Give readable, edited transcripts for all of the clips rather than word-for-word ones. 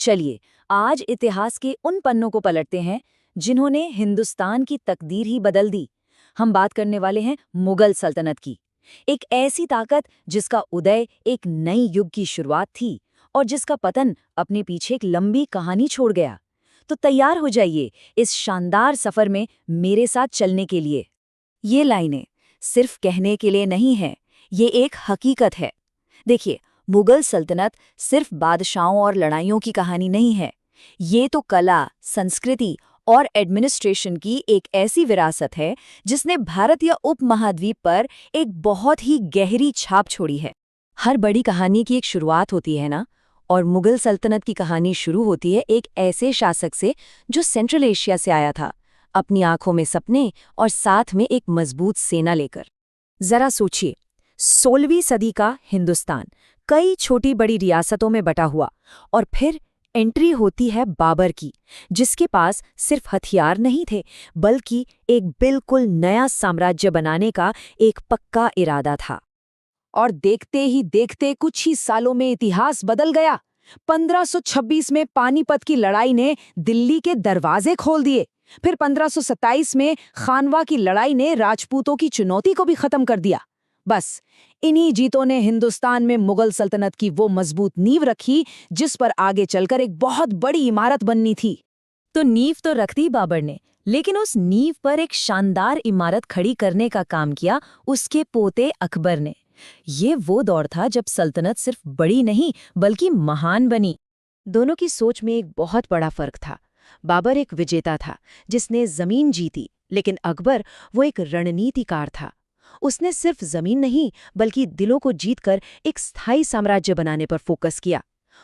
चलिए, आज इतिहास के उन पन्नों को पलटते हैं जिन्होंने हिंदुस्तान की तकदीर ही बदल दी। हम बात करने वाले हैं मुगल सल्तनत की। एक ऐसी ताकत जिसका उदय एक नई युग की शुरुआत थी और जिसका पतन अपने पीछे एक लंबी कहानी छोड़ गया। तो तैयार हो जाइए इस शानदार सफर में मेरे साथ चलने के लिए। ये लाइनें सिर्फ कहने के लिए नहीं हैं, ये एक हकीकत है। देखिए, मुगल सल्तनत सिर्फ बादशाहों और लड़ाइयों की कहानी नहीं है। ये तो कला, संस्कृति और एडमिनिस्ट्रेशन की एक ऐसी विरासत है जिसने भारतीय उपमहाद्वीप पर एक बहुत ही गहरी छाप छोड़ी है। हर बड़ी कहानी की एक शुरुआत होती है ना, और मुगल सल्तनत की कहानी शुरू होती है एक ऐसे शासक से जो सेंट्रल एशिया से आया था, अपनी आंखों में सपने और साथ में एक मजबूत सेना लेकर। जरा सोचिए, 16वीं सदी का हिंदुस्तान कई छोटी बड़ी रियासतों में बटा हुआ, और फिर एंट्री होती है बाबर की, जिसके पास सिर्फ हथियार नहीं थे बल्कि एक बिल्कुल नया साम्राज्य बनाने का एक पक्का इरादा था। और देखते ही देखते कुछ ही सालों में इतिहास बदल गया। 1526 में पानीपत की लड़ाई ने दिल्ली के दरवाजे खोल दिए। फिर 1527 में खानवा की लड़ाई ने राजपूतों की चुनौती को भी खत्म कर दिया। बस इन्हीं जीतों ने हिंदुस्तान में मुगल सल्तनत की वो मजबूत नींव रखी जिस पर आगे चलकर एक बहुत बड़ी इमारत बननी थी। तो नींव तो रख दी बाबर ने, लेकिन उस नींव पर एक शानदार इमारत खड़ी करने का काम किया उसके पोते अकबर ने। ये वो दौर था जब सल्तनत सिर्फ बड़ी नहीं बल्कि महान बनी। दोनों की सोच में एक बहुत बड़ा फर्क था। बाबर एक विजेता था जिसने जमीन जीती, लेकिन अकबर वो एक रणनीतिकार था। उसने सिर्फ जमीन नहीं बल्कि दिलों को जीतकर एक स्थायी साम्राज्य बनाने पर फोकस किया।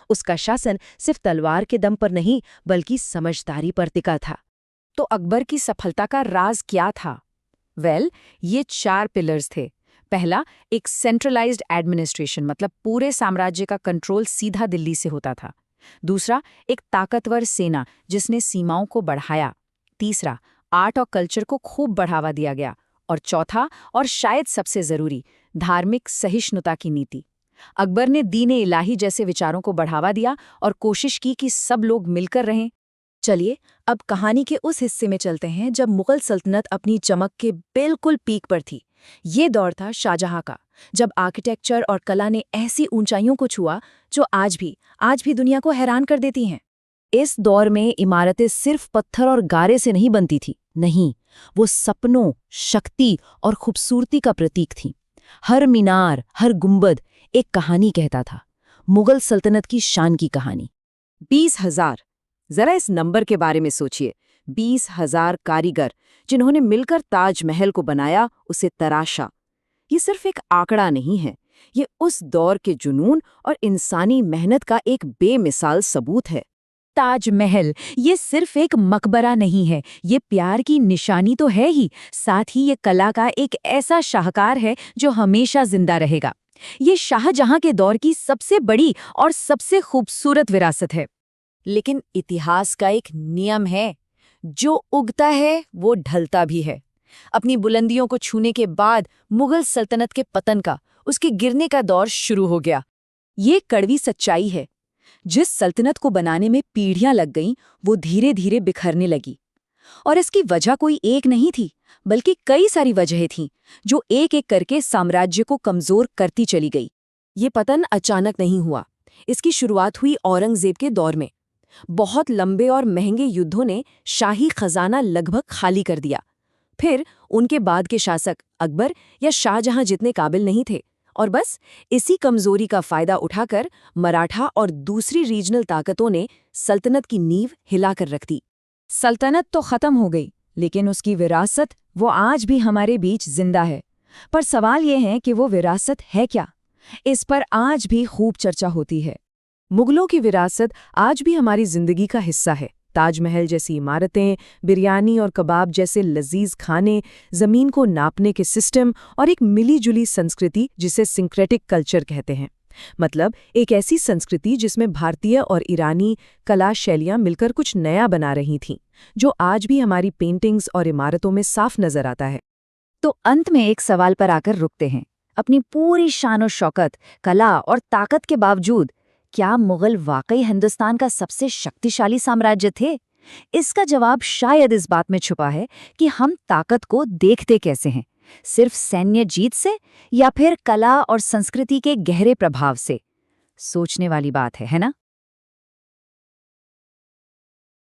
उसका शासन सिर्फ तलवार के दम पर नहीं बल्कि समझदारी पर टिका था। तो अकबर की सफलता का राज क्या था? ये 4 पिलर्स थे। पहला, एक सेंट्रलाइज्ड एडमिनिस्ट्रेशन, मतलब पूरे साम्राज्य का कंट्रोल सीधा दिल्ली से होता था। दूसरा, एक ताकतवर सेना जिसने सीमाओं को बढ़ाया। तीसरा, आर्ट और कल्चर को खूब बढ़ावा दिया गया। और चौथा, और शायद सबसे जरूरी, धार्मिक सहिष्णुता की नीति। अकबर ने दीन-ए इलाही जैसे विचारों को बढ़ावा दिया और कोशिश की कि सब लोग मिलकर रहें। चलिए, अब कहानी के उस हिस्से में चलते हैं जब मुगल सल्तनत अपनी चमक के बिल्कुल पीक पर थी। ये दौर था शाहजहां का, जब आर्किटेक्चर और कला ने ऐसी ऊंचाइयों को छुआ जो आज भी दुनिया को हैरान कर देती हैं। इस दौर में इमारतें सिर्फ पत्थर और गारे से नहीं बनती थी, नहीं, वो सपनों, शक्ति और खूबसूरती का प्रतीक थी। हर मीनार, हर गुंबद एक कहानी कहता था, मुगल सल्तनत की शान की कहानी। 20,000, जरा इस नंबर के बारे में सोचिए। 20,000 कारीगर जिन्होंने मिलकर ताजमहल को बनाया, उसे तराशा। ये सिर्फ एक आंकड़ा नहीं है, ये उस दौर के जुनून और इंसानी मेहनत का एक बेमिसाल सबूत है। ताजमहल ये सिर्फ एक मकबरा नहीं है, ये प्यार की निशानी तो है ही, साथ ही ये कला का एक ऐसा शाहकार है जो हमेशा जिंदा रहेगा। ये शाहजहां के दौर की सबसे बड़ी और सबसे खूबसूरत विरासत है। लेकिन इतिहास का एक नियम है, जो उगता है वो ढलता भी है। अपनी बुलंदियों को छूने के बाद मुगल सल्तनत के पतन का, उसके गिरने का दौर शुरू हो गया। ये कड़वी सच्चाई है। जिस सल्तनत को बनाने में पीढ़ियां लग गईं, वो धीरे धीरे बिखरने लगी। और इसकी वजह कोई एक नहीं थी, बल्कि कई सारी वजहें थीं, जो एक एक करके साम्राज्य को कमजोर करती चली गई। ये पतन अचानक नहीं हुआ। इसकी शुरुआत हुई औरंगजेब के दौर में। बहुत लंबे और महंगे युद्धों ने शाही खजाना लगभग खाली कर दिया। फिर उनके बाद के शासक अकबर या शाहजहां जितने काबिल नहीं थे, और बस इसी कमजोरी का फायदा उठाकर मराठा और दूसरी रीजनल ताकतों ने सल्तनत की नींव हिलाकर रख दी। सल्तनत तो खत्म हो गई, लेकिन उसकी विरासत वो आज भी हमारे बीच जिंदा है। पर सवाल ये है कि वो विरासत है क्या? इस पर आज भी खूब चर्चा होती है। मुगलों की विरासत आज भी हमारी जिंदगी का हिस्सा है। ताजमहल जैसी इमारतें, बिरयानी और कबाब जैसे लजीज खाने, जमीन को नापने के सिस्टम और एक मिली-जुली संस्कृति जिसे सिंक्रेटिक कल्चर कहते हैं। मतलब एक ऐसी संस्कृति जिसमें भारतीय और ईरानी कला शैलियां मिलकर कुछ नया बना रही थीं, जो आज भी हमारी पेंटिंग्स और इमारतों में साफ नजर आता है। तो अंत में एक सवाल पर आकर रुकते हैं। अपनी पूरी शान और शौकत, कला और ताकत के बावजूद क्या मुगल वाकई हिंदुस्तान का सबसे शक्तिशाली साम्राज्य थे? इसका जवाब शायद इस बात में छुपा है कि हम ताकत को देखते कैसे हैं, सिर्फ सैन्य जीत से या फिर कला और संस्कृति के गहरे प्रभाव से। सोचने वाली बात है ना?